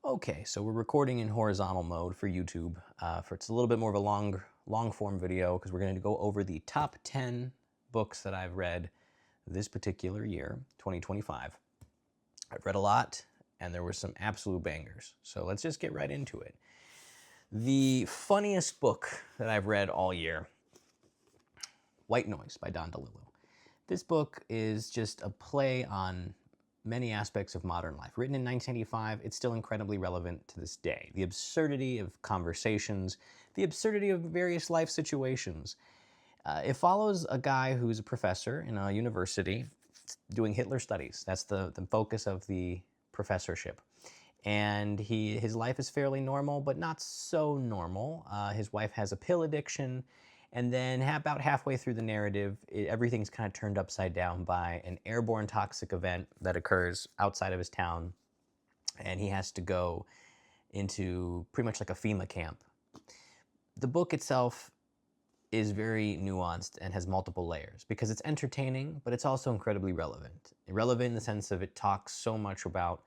Okay, so we're recording in horizontal mode for YouTube. It's a little bit more of a long form video because we're going to go over the top 10 books that I've read this particular year, 2025. I've read a lot, and there were some absolute bangers. So let's just get right into it. The funniest book that I've read all year, White Noise by Don DeLillo. This book is just a play on many aspects of modern life. Written in 1985, it's still incredibly relevant to this day. The absurdity of conversations, the absurdity of various life situations. It follows a guy who's a professor in a university doing Hitler studies. That's the focus of the professorship. And his life is fairly normal, but not so normal. His wife has a pill addiction. And then about halfway through the narrative, everything's kind of turned upside down by an airborne toxic event that occurs outside of his town. And he has to go into pretty much like a FEMA camp. The book itself is very nuanced and has multiple layers because it's entertaining, but it's also incredibly relevant. Relevant in the sense of it talks so much about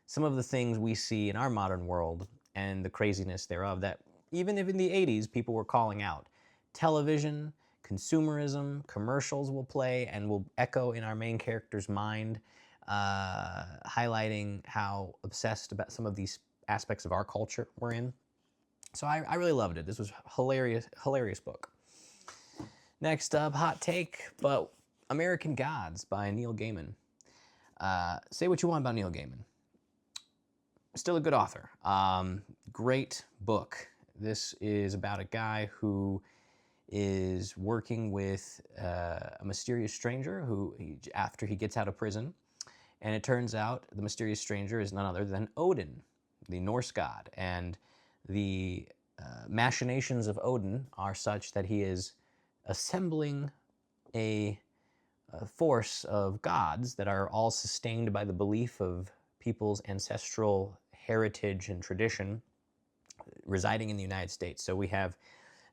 some of the things we see in our modern world and the craziness thereof that even if in the 80s people were calling out. Television, consumerism, commercials will play and will echo in our main character's mind, highlighting how obsessed about some of these aspects of our culture we're in. So I really loved it. This was hilarious book. Next up, hot take, but American Gods by Neil Gaiman. Say what you want about Neil Gaiman. Still a good author. Great book. This is about a guy who is working with a mysterious stranger after he gets out of prison. And it turns out the mysterious stranger is none other than Odin, the Norse god. And the machinations of Odin are such that he is assembling a force of gods that are all sustained by the belief of people's ancestral heritage and tradition residing in the United States. So we have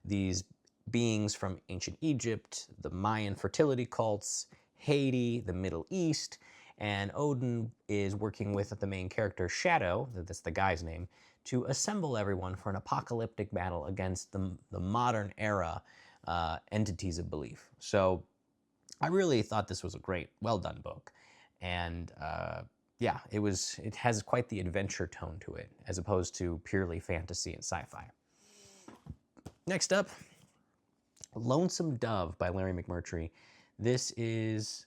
these beings from ancient Egypt, the Mayan fertility cults, Haiti, the Middle East, and Odin is working with the main character, Shadow, that's the guy's name, to assemble everyone for an apocalyptic battle against the modern era entities of belief. So I really thought this was a great, well done book. And yeah, it has quite the adventure tone to it, as opposed to purely fantasy and sci-fi. Next up, Lonesome Dove by Larry McMurtry. This is,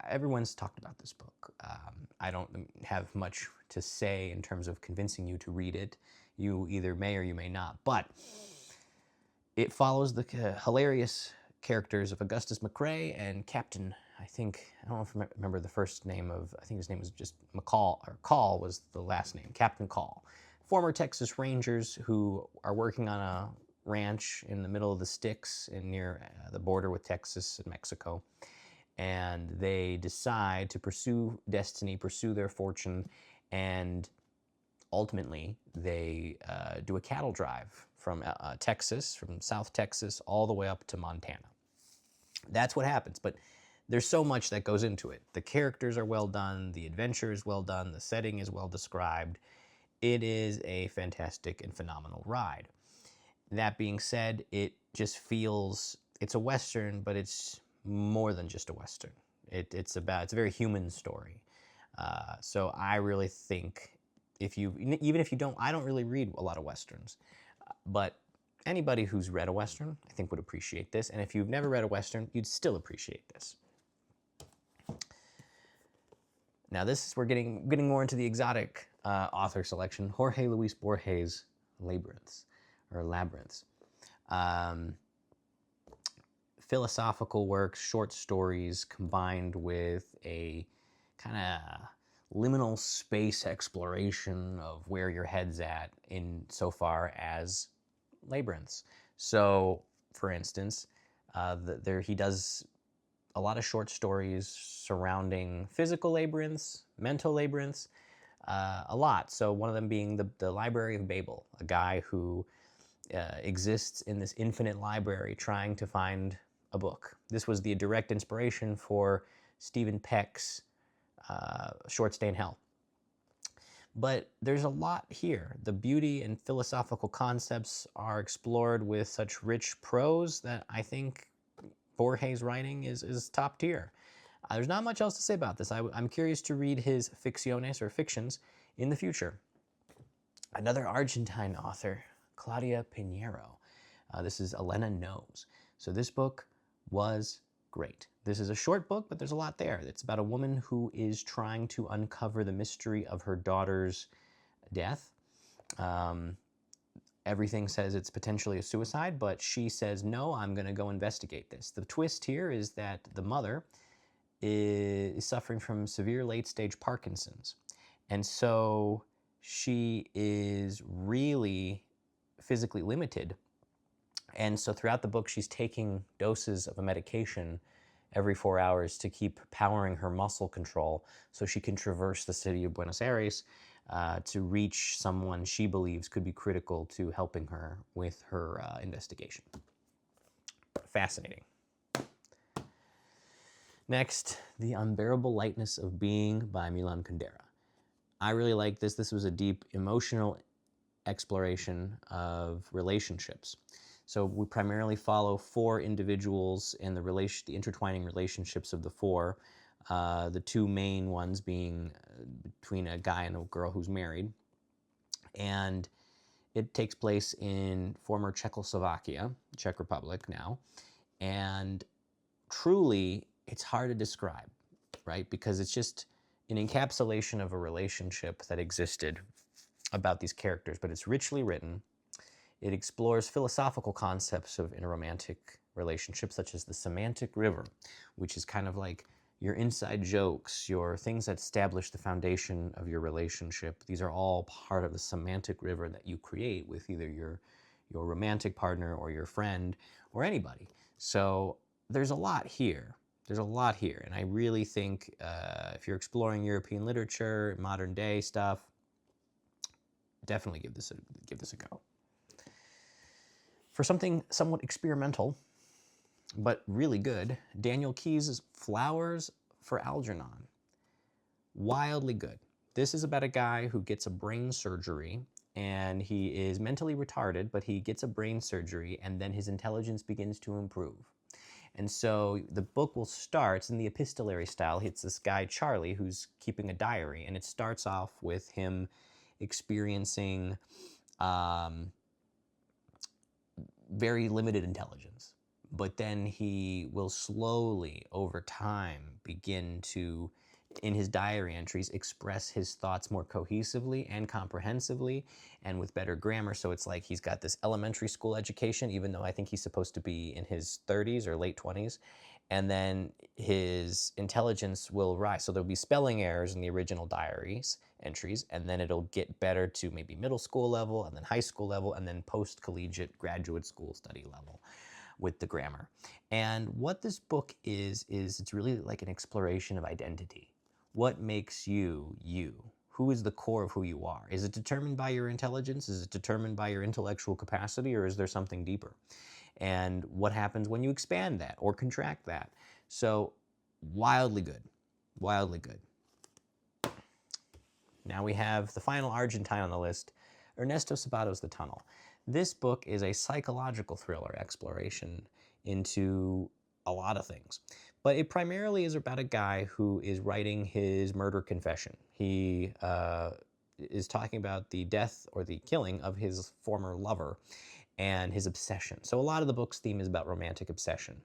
everyone's talked about this book. I don't have much to say in terms of convincing you to read it. You either may or you may not, but it follows the hilarious characters of Augustus McCrae and Captain, I don't know if I remember the first name I think his name was just McCall, or Call was the last name, Captain Call. Former Texas Rangers who are working on a ranch in the middle of the sticks near the border with Texas and Mexico. And they decide to pursue destiny, pursue their fortune, and ultimately they do a cattle drive from Texas, from South Texas, all the way up to Montana. That's what happens, but there's so much that goes into it. The characters are well done, the adventure is well done, the setting is well described. It is a fantastic and phenomenal ride. That being said, it just feels, it's a Western, but it's more than just a Western. It's a very human story. So I really think even if you don't, I don't really read a lot of Westerns, but anybody who's read a Western, I think would appreciate this. And if you've never read a Western, you'd still appreciate this. Now we're getting more into the exotic author selection. Jorge Luis Borges' Labyrinths. Philosophical works, short stories combined with a kind of liminal space exploration of where your head's at in so far as labyrinths. So, for instance, he does a lot of short stories surrounding physical labyrinths, mental labyrinths, a lot. So one of them being the Library of Babel, a guy who exists in this infinite library trying to find a book. This was the direct inspiration for Stephen Peck's Short Stay in Hell. But there's a lot here. The beauty and philosophical concepts are explored with such rich prose that I think Borges' writing is top tier. There's not much else to say about this. I'm curious to read his ficciones or fictions in the future. Another Argentine author, Claudia Pinheiro. This is Elena Knows. So this book was great. This is a short book, but there's a lot there. It's about a woman who is trying to uncover the mystery of her daughter's death. Everything says it's potentially a suicide, but she says, no, I'm going to go investigate this. The twist here is that the mother is suffering from severe late-stage Parkinson's. And so she is really physically limited. And so throughout the book, she's taking doses of a medication every 4 hours to keep powering her muscle control so she can traverse the city of Buenos Aires to reach someone she believes could be critical to helping her with her investigation. Fascinating. Next, The Unbearable Lightness of Being by Milan Kundera. I really like this. This was a deep emotional exploration of relationships. So we primarily follow 4 individuals in the intertwining relationships of the 4. The 2 main ones being between a guy and a girl who's married. And it takes place in former Czechoslovakia, Czech Republic now. And truly, it's hard to describe, right? Because it's just an encapsulation of a relationship that existed about these characters, but it's richly written. It explores philosophical concepts of in a romantic relationship, such as the semantic river, which is kind of like your inside jokes, your things that establish the foundation of your relationship. These are all part of the semantic river that you create with either your romantic partner or your friend or anybody. So there's a lot here. There's a lot here, and I really think if you're exploring European literature, modern day stuff, definitely give this a go. For something somewhat experimental, but really good, Daniel Keyes' Flowers for Algernon. Wildly good. This is about a guy who gets a brain surgery, and he is mentally retarded, but he gets a brain surgery, and then his intelligence begins to improve. And so the book will start, it's in the epistolary style. It's this guy, Charlie, who's keeping a diary, and it starts off with him experiencing very limited intelligence. But then he will slowly, over time, begin to, in his diary entries, express his thoughts more cohesively and comprehensively and with better grammar. So it's like he's got this elementary school education, even though I think he's supposed to be in his 30s or late 20s. And then his intelligence will rise. So there'll be spelling errors in the original diaries entries, and then it'll get better to maybe middle school level, and then high school level, and then post-collegiate graduate school study level with the grammar. And what this book is it's really like an exploration of identity. What makes you, you? Who is the core of who you are? Is it determined by your intelligence? Is it determined by your intellectual capacity, or is there something deeper? And what happens when you expand that or contract that? So wildly good, wildly good. Now we have the final Argentine on the list, Ernesto Sabato's The Tunnel. This book is a psychological thriller exploration into a lot of things, but it primarily is about a guy who is writing his murder confession. He is talking about the death or the killing of his former lover and his obsession. So a lot of the book's theme is about romantic obsession.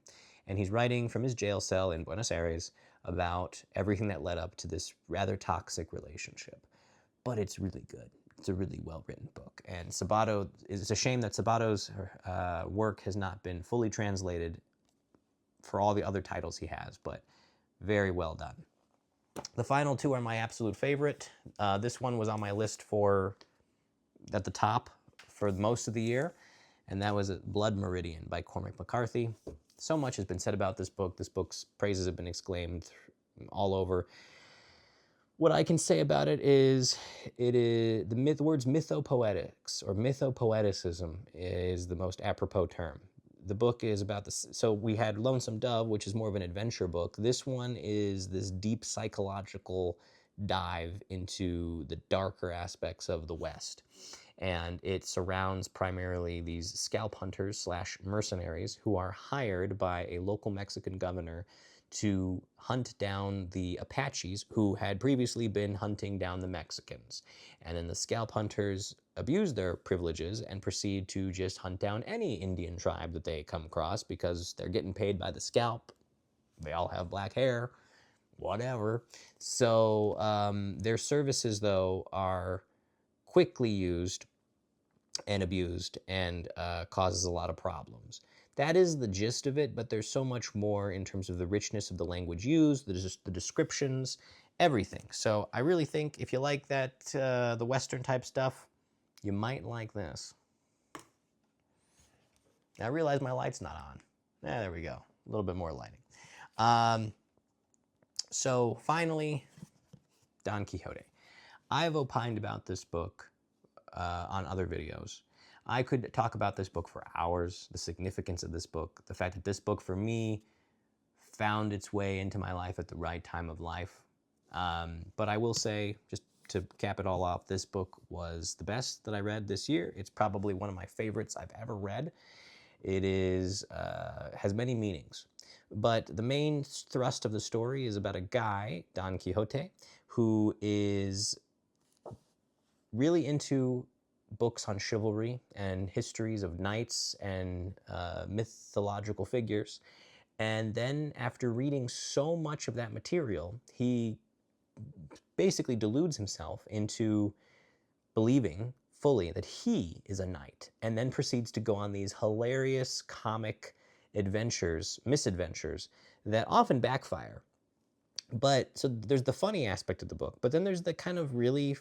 And he's writing from his jail cell in Buenos Aires about everything that led up to this rather toxic relationship. But it's really good. It's a really well-written book. And Sabato, it's a shame that Sabato's work has not been fully translated for all the other titles he has, but very well done. The final 2 are my absolute favorite. This one was on my list at the top for most of the year, and that was Blood Meridian by Cormac McCarthy. So much has been said about this book. This book's praises have been exclaimed all over. What I can say about it is the words mythopoetics or mythopoeticism is the most apropos term. The book is about this. So we had Lonesome Dove, which is more of an adventure book. This one is this deep psychological dive into the darker aspects of the West. And it surrounds primarily these scalp hunters slash mercenaries who are hired by a local Mexican governor to hunt down the Apaches who had previously been hunting down the Mexicans. And then the scalp hunters abuse their privileges and proceed to just hunt down any Indian tribe that they come across because they're getting paid by the scalp. They all have black hair, whatever. So their services, though, are quickly used and abused and causes a lot of problems. That is the gist of it, but there's so much more in terms of the richness of the language used, the descriptions, everything. So I really think if you like that, the Western type stuff, you might like this. Now, I realize my light's not on. There we go. A little bit more lighting. So finally, Don Quixote. I've opined about this book on other videos. I could talk about this book for hours, the significance of this book, the fact that this book for me found its way into my life at the right time of life. But I will say, just to cap it all off, this book was the best that I read this year. It's probably one of my favorites I've ever read. It is has many meanings. But the main thrust of the story is about a guy, Don Quixote, who is really into books on chivalry and histories of knights and mythological figures. And then after reading so much of that material, he basically deludes himself into believing fully that he is a knight, and then proceeds to go on these hilarious comic adventures, misadventures, that often backfire. But so there's the funny aspect of the book, but then there's the kind of really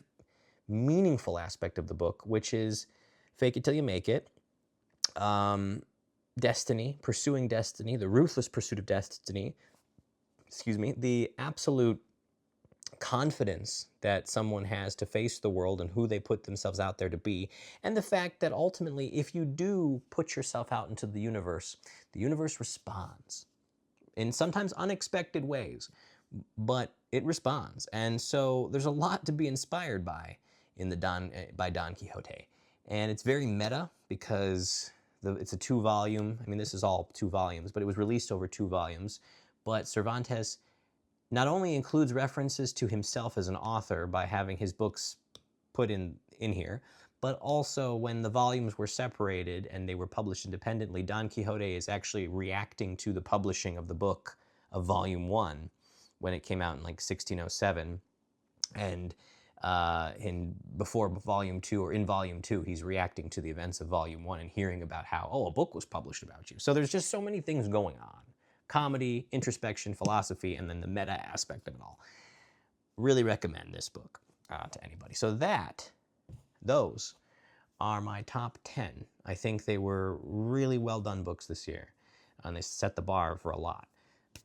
meaningful aspect of the book, which is fake it till you make it, destiny, pursuing destiny, the ruthless pursuit of destiny, the absolute confidence that someone has to face the world and who they put themselves out there to be, and the fact that ultimately, if you do put yourself out into the universe responds in sometimes unexpected ways, but it responds. And so there's a lot to be inspired by in by Don Quixote. And it's very meta because it's a 2-volume, I mean, this is all 2 volumes, but it was released over 2 volumes. But Cervantes not only includes references to himself as an author by having his books put in here, but also when the volumes were separated and they were published independently, Don Quixote is actually reacting to the publishing of the book of Volume 1 when it came out in like 1607. And before Volume 2, or in Volume 2, he's reacting to the events of Volume 1 and hearing about how, oh, a book was published about you. So there's just so many things going on. Comedy, introspection, philosophy, and then the meta aspect of it all. Really recommend this book to anybody. So those are my top 10. I think they were really well done books this year, and they set the bar for a lot.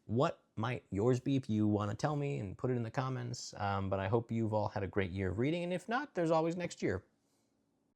What might yours be if you want to tell me and put it in the comments? But I hope you've all had a great year of reading, and if not, there's always next year.